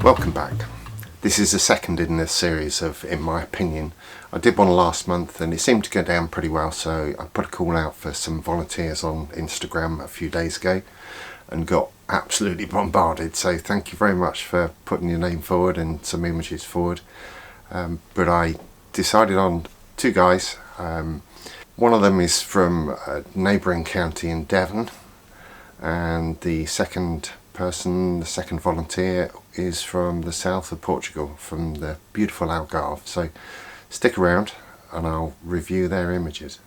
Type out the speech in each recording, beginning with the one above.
Welcome back. This is the second in this series of In My Opinion. I did one last month and it seemed to go down pretty well, so I put a call out for some volunteers on Instagram a few days ago and got absolutely bombarded, so thank you very much for putting your name forward and some images forward. But I decided on two guys. One of them is from a neighbouring county in Devon, and the second volunteer is from the south of Portugal, from the beautiful Algarve. So stick around and I'll review their images.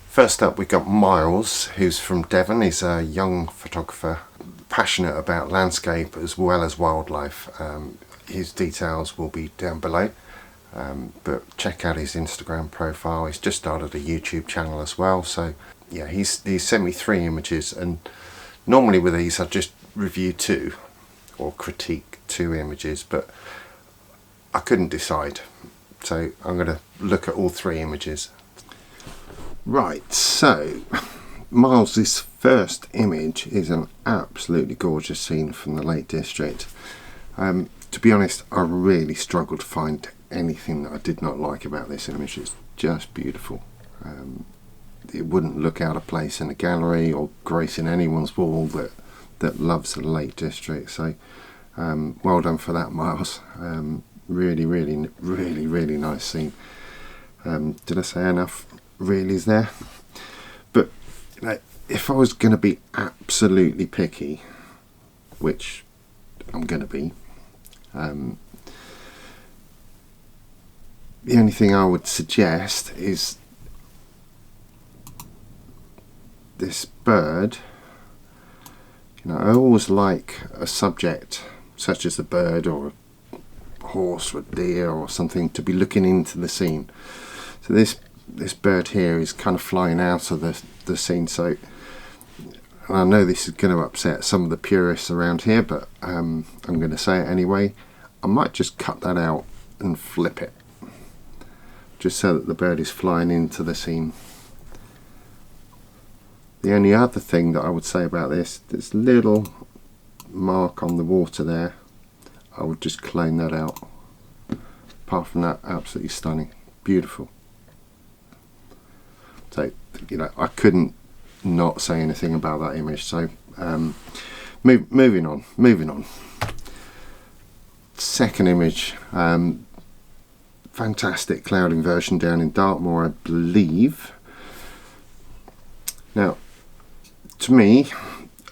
First up, we've got Myles, who's from Devon. He's a young photographer, passionate about landscape as well as wildlife. His details will be down below, but check out his Instagram profile. He's just started a YouTube channel as well. So yeah, he's sent me 3 images, and normally with these I just review 2 or critique 2 images, but I couldn't decide, so I'm going to look at all 3 images. Right, so Myles' first image is an absolutely gorgeous scene from the Lake District. To be honest, I really struggled to find anything that I did not like about this image. It's just beautiful. It wouldn't look out of place in a gallery or gracing anyone's wall that loves the Lake District. So well done for that, Myles. Really nice scene. Did I say enough reallys there? But if I was going to be absolutely picky, which I'm going to be, the only thing I would suggest is this bird. I always like a subject such as a bird or a horse or a deer or something to be looking into the scene. So this bird here is kind of flying out of the scene. So, and I know this is going to upset some of the purists around here, but I'm going to say it anyway. I might just cut that out and flip it, just so that the bird is flying into the scene. The only other thing that I would say about this little mark on the water there, I would just clone that out. Apart from that, absolutely stunning, beautiful. So I couldn't not say anything about that image. So moving on. Second image, fantastic cloud inversion down in Dartmoor, I believe. Now, to me,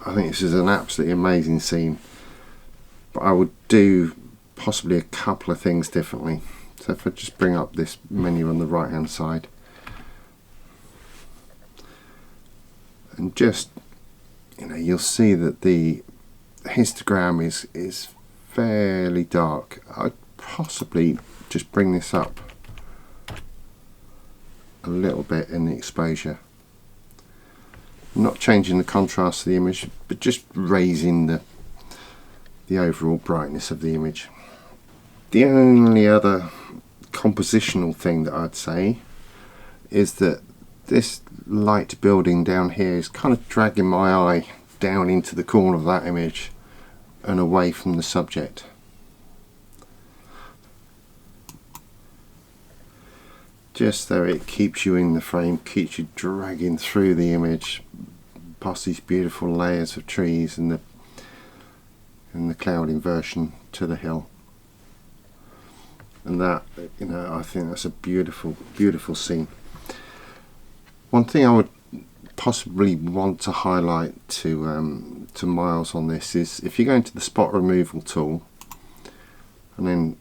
I think this is an absolutely amazing scene, but I would do possibly a couple of things differently. So if I just bring up this menu on the right hand side and just, you'll see that the histogram is fairly dark. I'd possibly just bring this up a little bit in the exposure. Not changing the contrast of the image, but just raising the overall brightness of the image. The only other compositional thing that I'd say is that this light building down here is kind of dragging my eye down into the corner of that image and away from the subject. Just so it keeps you in the frame, keeps you dragging through the image past these beautiful layers of trees and the cloud inversion to the hill. And that, I think that's a beautiful scene. One thing I would possibly want to highlight to Myles on this is if you go into the spot removal tool, and then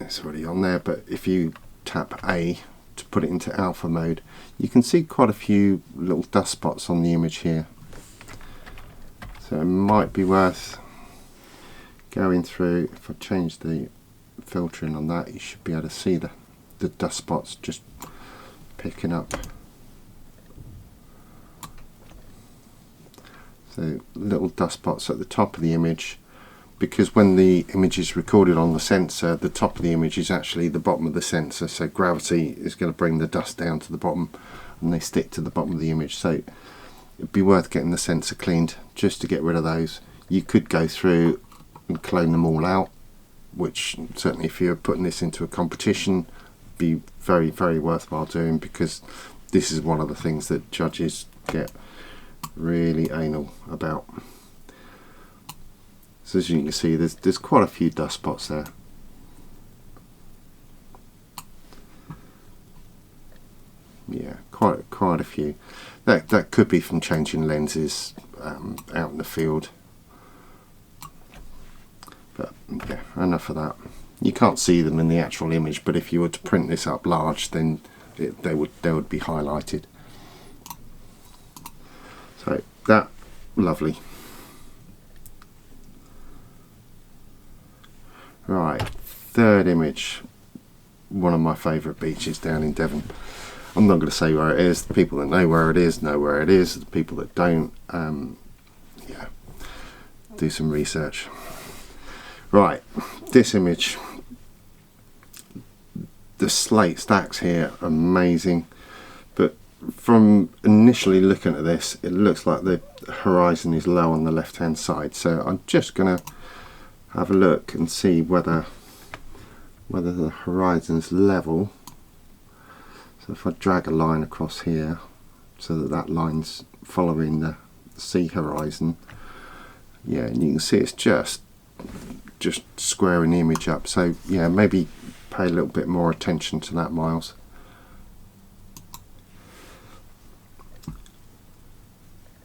it's already on there, but if you tap A to put it into alpha mode, you can see quite a few little dust spots on the image here. So it might be worth going through. If I change the filtering on that, you should be able to see the dust spots just picking up. So little dust spots at the top of the image, because when the image is recorded on the sensor, the top of the image is actually the bottom of the sensor, so gravity is going to bring the dust down to the bottom and they stick to the bottom of the image. So it'd be worth getting the sensor cleaned just to get rid of those. You could go through and clone them all out, which certainly if you're putting this into a competition, be very, very worthwhile doing, because this is one of the things that judges get really anal about. So as you can see, there's quite a few dust spots there. Yeah, quite a few. That could be from changing lenses out in the field. But yeah, enough of that. You can't see them in the actual image, but if you were to print this up large, then they would be highlighted. So that, lovely. Right, third image, one of my favourite beaches down in Devon. I'm not going to say where it is. The people that know where it is know where it is. The people that don't, yeah, do some research. Right, this image, the slate stacks here, amazing. But from initially looking at this, it looks like the horizon is low on the left hand side. So I'm just going to have a look and see whether the horizon's level. So if I drag a line across here so that line's following the sea horizon, yeah, and you can see it's just squaring the image up. So yeah, maybe pay a little bit more attention to that, Myles.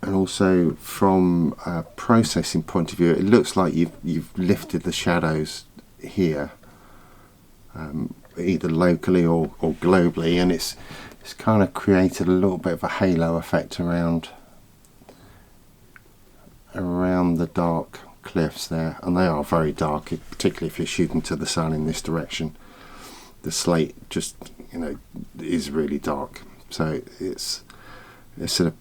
And also from a processing point of view, it looks like you've lifted the shadows here, either locally or globally, and it's kind of created a little bit of a halo effect around the dark cliffs there, and they are very dark, particularly if you're shooting to the sun in this direction. The slate just, you know, is really dark. So it's a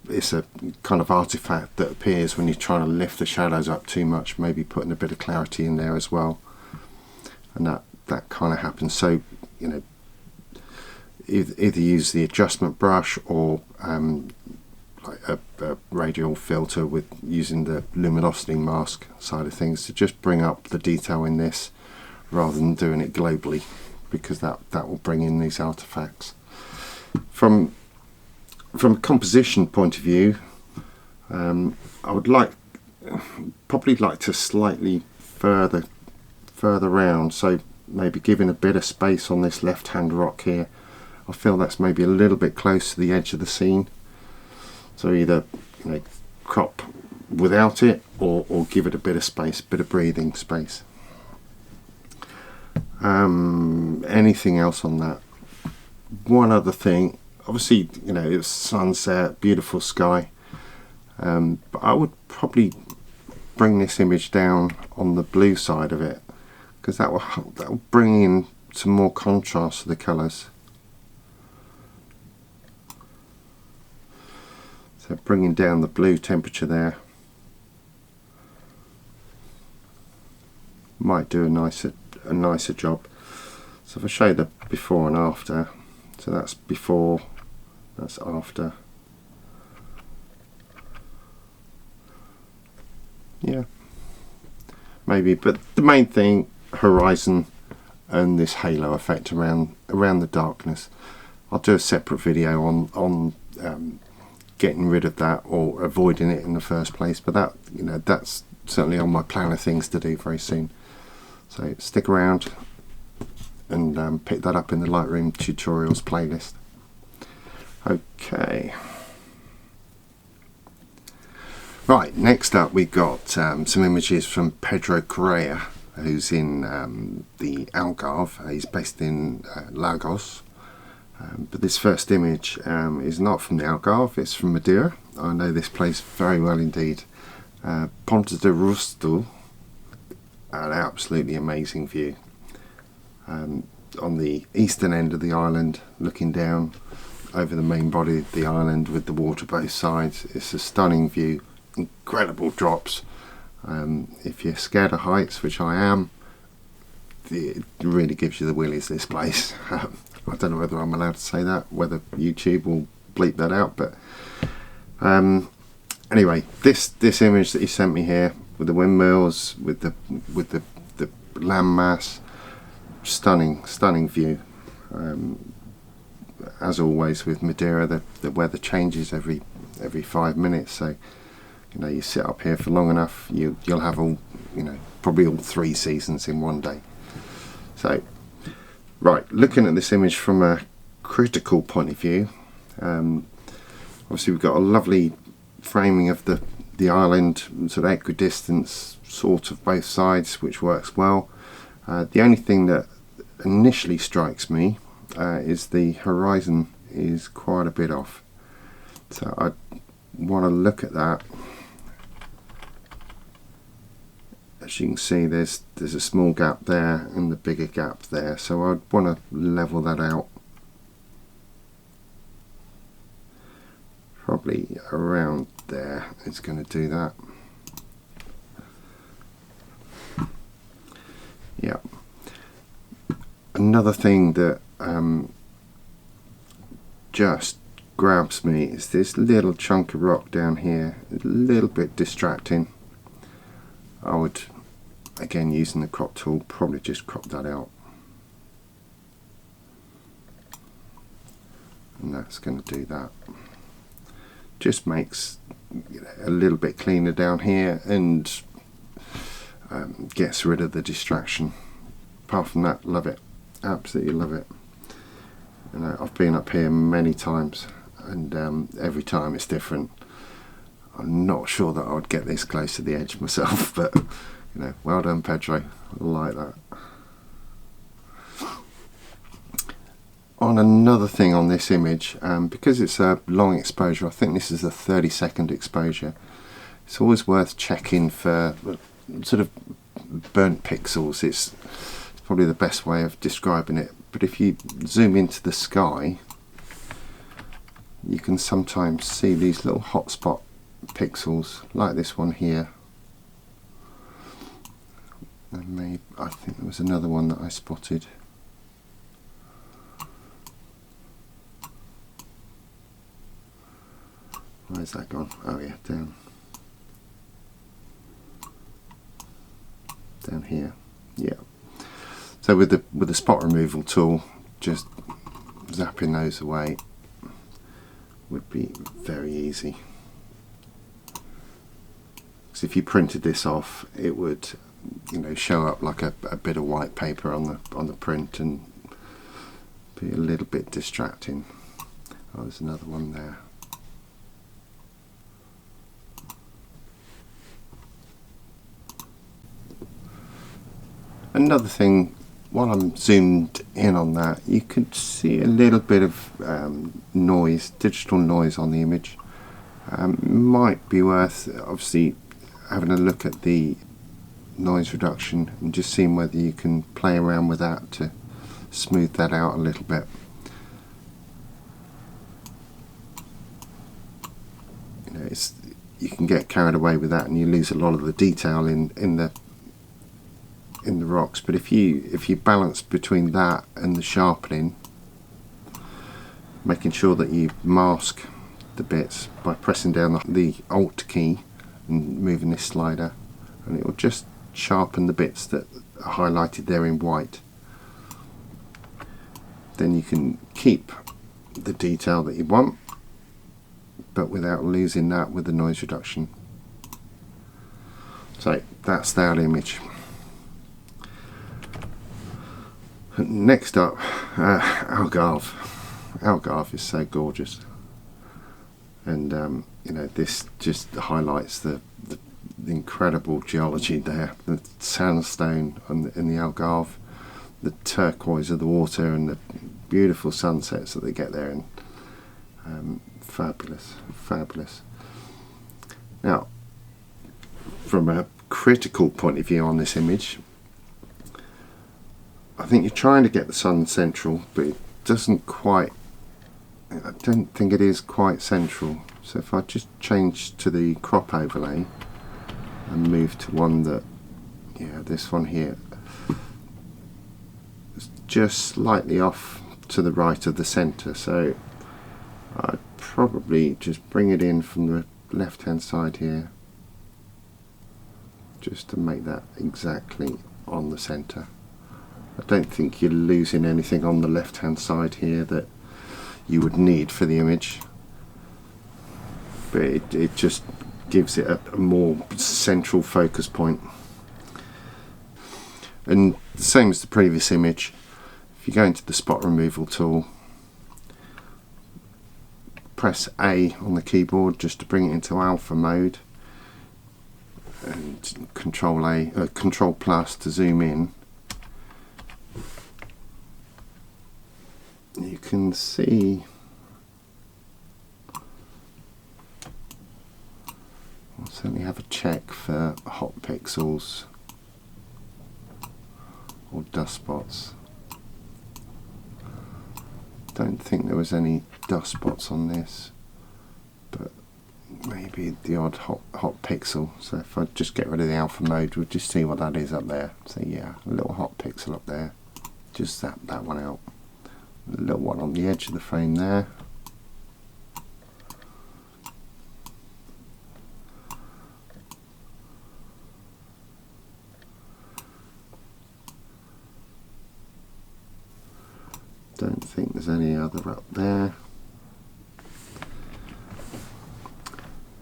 kind of artifact that appears when you're trying to lift the shadows up too much, maybe putting a bit of clarity in there as well, and that kind of happens. So, you know, either use the adjustment brush or like a radial filter with using the luminosity mask side of things to just bring up the detail in this, rather than doing it globally, because that will bring in these artifacts. From a composition point of view, I would probably like to slightly further round, so maybe giving a bit of space on this left hand rock here. I feel that's maybe a little bit close to the edge of the scene, so either, you know, crop without it or give it a bit of space, a bit of breathing space. Anything else on that? One other thing, obviously, you know, it's sunset, beautiful sky, but I would probably bring this image down on the blue side of it, because that will bring in some more contrast to the colours. So bringing down the blue temperature there might do a nicer job. So if I show the before and after, so that's before, that's after. Yeah, maybe, but the main thing, horizon and this halo effect around the darkness. I'll do a separate video on getting rid of that or avoiding it in the first place, but that, you know, that's certainly on my plan of things to do very soon. So stick around and pick that up in the Lightroom tutorials playlist. Okay. Right, next up we got some images from Pedro Correia, who's in the Algarve. He's based in Lagos. But this first image is not from the Algarve, it's from Madeira. I know this place very well indeed. Ponte de Rusto, an absolutely amazing view. On the eastern end of the island, looking down over the main body of the island with the water both sides. It's a stunning view, incredible drops. If you're scared of heights, which I am, it really gives you the willies, this place. I don't know whether I'm allowed to say that, whether YouTube will bleep that out, but anyway, this image that he sent me here with the windmills, with the landmass. Stunning view. As always with Madeira, the weather changes every 5 minutes, so you know, you sit up here for long enough, you'll have all, you know, probably all 3 seasons in one day. So right, looking at this image from a critical point of view, obviously we've got a lovely framing of the island, sort of equidistance sort of both sides, which works well. The only thing that initially strikes me is the horizon is quite a bit off, so I want to look at that. As you can see, there's a small gap there and the bigger gap there, so I'd want to level that out, probably around there. It's going to do that. Yeah. Another thing that just grabs me is this little chunk of rock down here. A little bit distracting. I would, again, using the crop tool, probably just crop that out, and that's going to do that. Just makes a little bit cleaner down here and gets rid of the distraction. Apart from that, love it, absolutely love it. You know, I've been up here many times, and every time it's different. I'm not sure that I would get this close to the edge myself, but you know, well done, Pedro. I like that. On another thing on this image, because it's a long exposure, I think this is a 30-second exposure, it's always worth checking for sort of burnt pixels. It's probably the best way of describing it, but if you zoom into the sky, you can sometimes see these little hotspot pixels, like this one here, and maybe, I think there was another one that I spotted. Where's that gone? Oh yeah, down here. Yeah. So with the spot removal tool, just zapping those away would be very easy. Because if you printed this off, it would, you know, show up like a bit of white paper on the print and be a little bit distracting. Oh, there's another one there. Another thing, while I'm zoomed in on that, you could see a little bit of noise, digital noise on the image. Might be worth obviously having a look at the noise reduction and just seeing whether you can play around with that to smooth that out a little bit. You know, you can get carried away with that and you lose a lot of the detail in the rocks, but if you balance between that and the sharpening, making sure that you mask the bits by pressing down the Alt key and moving this slider, and it will just sharpen the bits that are highlighted there in white. Then you can keep the detail that you want, but without losing that with the noise reduction. So that's that image. Next up, Algarve. Algarve is so gorgeous, and you know, this just highlights the incredible geology there, the sandstone in the Algarve, the turquoise of the water, and the beautiful sunsets that they get there, and fabulous. Now, from a critical point of view on this image, I think you're trying to get the sun central, but it doesn't quite, I don't think it is quite central. So if I just change to the crop overlay and move to one that, yeah, this one here, it's just slightly off to the right of the center, so I'd probably just bring it in from the left hand side here just to make that exactly on the centre. I don't think you're losing anything on the left hand side here that you would need for the image, but it just gives it a more central focus point. And the same as the previous image, if you go into the spot removal tool, press A on the keyboard just to bring it into alpha mode, and Control plus to zoom in. You can see I'll certainly have a check for hot pixels or dust spots. Don't think there was any dust spots on this, but maybe the odd hot pixel. So if I just get rid of the alpha mode, we'll just see what that is up there. So yeah, a little hot pixel up there. Just zap that one out. A little one on the edge of the frame there. Don't think there's any other up there.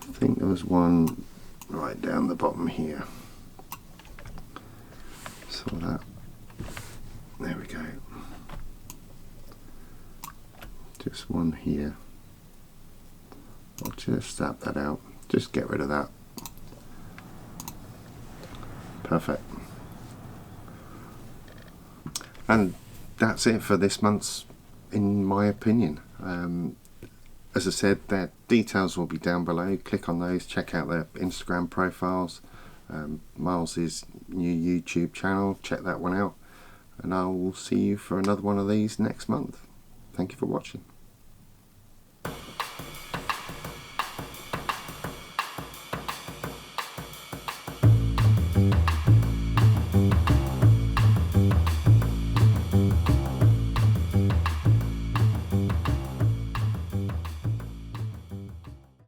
I think there was one right down the bottom here. So that, there we go. Just one here. I'll just zap that out. Just get rid of that. Perfect. And that's it for this month's, in my opinion. As I said, their details will be down below. Click on those, check out their Instagram profiles, Myles's new YouTube channel, check that one out, and I will see you for another one of these next month. Thank you for watching.